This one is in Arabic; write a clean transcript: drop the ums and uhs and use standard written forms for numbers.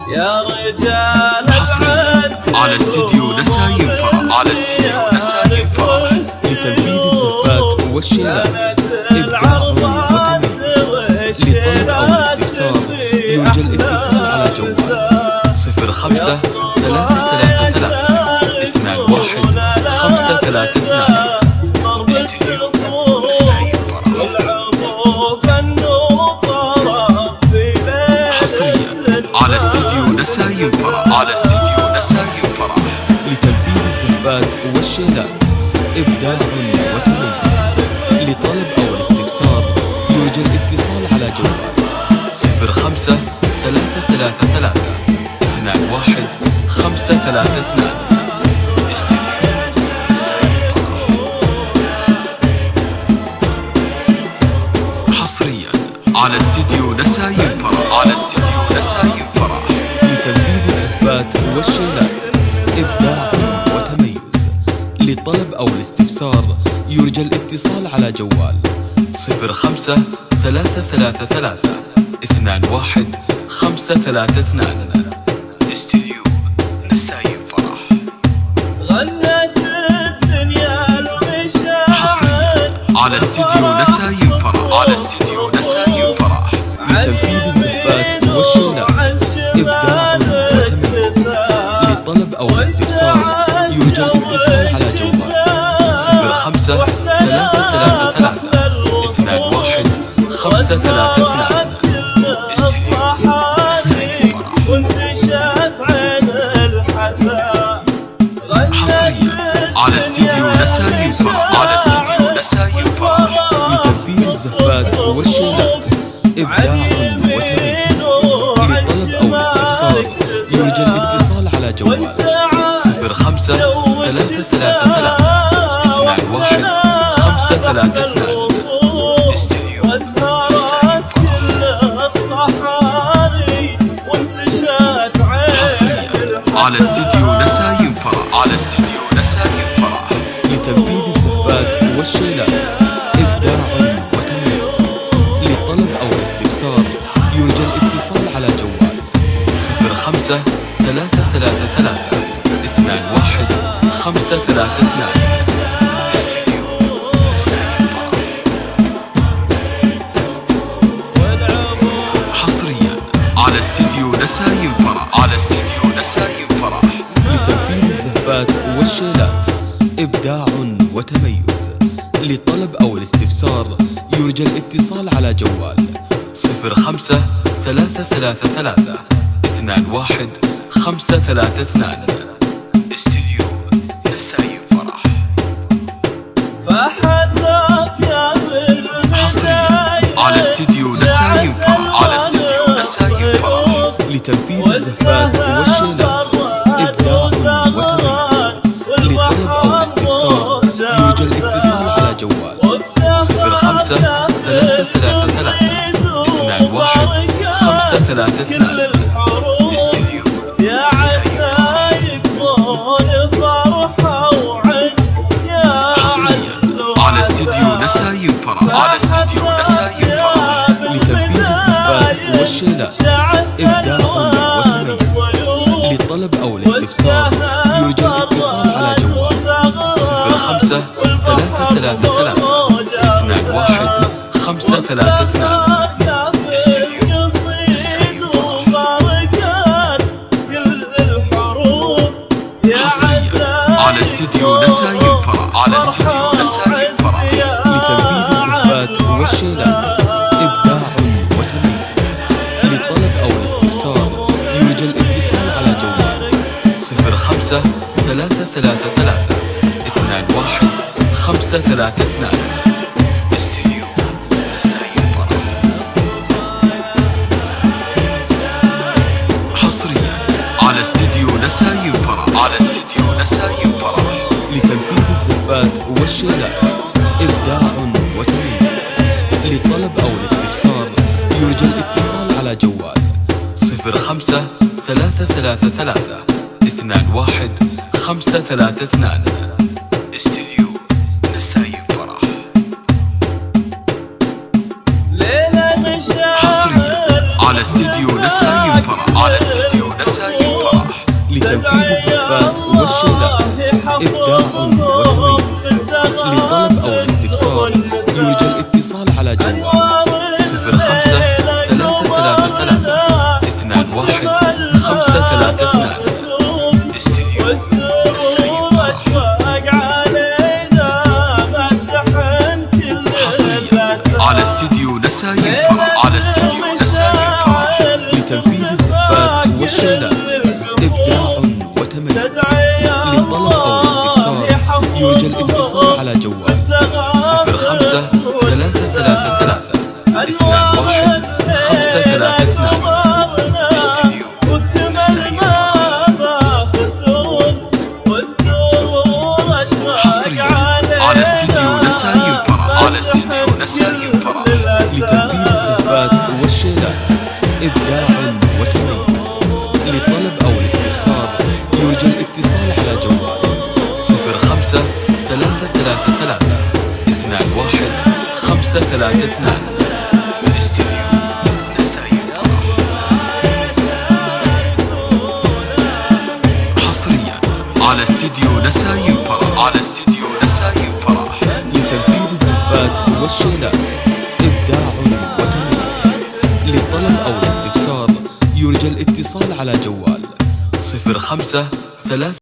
يا رجال العز على استديو نسايم فرح، على استديو نسايم فرح لتنفيذ الزفات والشيلات إبداع وتميز. لطلب أو الاستفسار يرجى الاتصال على جوال 05 333 21 532. على استديو نسايم فرح، على استديو نسايم فرح لتنفيذ الزفات والشيلات إبداع وتميز. لطلب أو الاستفسار يرجى الاتصال على جوال 05 333 21 532. حصريا على استديو نسايم فرح، على استديو نسايم فرح لتنفيذ الزفات والشيلات إبداع وتميز. لطلب أو الاستفسار يرجى الاتصال على جوال 05 333 21 532. استديو نسايم فرح. غنت الدنيا الغشاء حصريا على استديو نسايم فرح، على استديو نسايم فرح لتنفيذ الزفات والشيلات إبداع وتميز. لطلب أو الاستفسار يرجى الاتصال على جوال 05 333 21 532. حصريا على استديو نسايم فرح، على استديو نسايم فرح لتنفيذ الزفات والشيلات إبداع وتميز. لطلب أو الاستفسار يرجى الاتصال على جوال 05 333 21 532. استديو نسايم فرح. حصريا على استديو نسايم فرح، على استديو نسايم فرح لتنفيذ الزفات والشيلات إبداع وتميز. لطلب أو الاستفسار يرجى الاتصال على جوال 05 333 21 532. حصريا على استديو نسايم فرح، على استديو نسايم فرح لتنفيذ الزفات والشيلات إبداع وتميز. لطلب أو الاستفسار يرجى الاتصال على جوال 05 333 21 532. استديو نسايم فرح. حصريا على استديو نسايم فرح، على استديو نسايم فرح لتنفيذ الزفات والشيلات إبداع وتميز. لطلب أو الاستفسار يرجى الاتصال على جوال 05 333 21 532. استديو حصريا على استديو نسايم فرح، على استديو نسايم فرح لتنفيذ الزفات والشيلات إبداع وتميز. لطلب أو الاستفسار يرجى الاتصال على جوال 05 333 21 532. على استديو نسايم فرح، على استديو نسايم فرح لتنفيذ الزفات والشيلات إبداع وتميز. لطلب أو الاستفسار يرجى الاتصال على جوال 05 333 21 532. استديو نسايم فرح. حصريا على استديو نسايم فرح، على استديو نسايم فرح لتنفيذ الزفات والشيلات إبداع وتميز. لطلب أو الاستفسار يرجى الاتصال على جوال 05 333 21 532. استديو نسايم فرح. حصريا على استديو نسايم فرح، على استديو لتنفيذ الزفات والشيلات إبداع وتميز. لطلب أو الاستفسار يرجى الاتصال على جوال 05 والسرور أشواق علينا مسحن كل على استديو نسايم فرح. على استديو نسايم فرح لتنفيذ الزفات والشيلات إبداع وتميز. لطلب أو الاستفسار يرجى الاتصال على جوال 05 333 21 532. حصريا على استديو نسايم فرح. على استديو نسايم فرح لتنفيذ الزفات والشيلات إبداع وتميز. لطلب أو الاستفسار يرجى الاتصال على جوال 05 333 21 532. حصريا على استديو نسايم فرح. على استديو نسايم فرح لتنفيذ الزفات والشيلات إبداع وتميز. لطلب أو الاستفسار يرجى الاتصال على جوال 05 3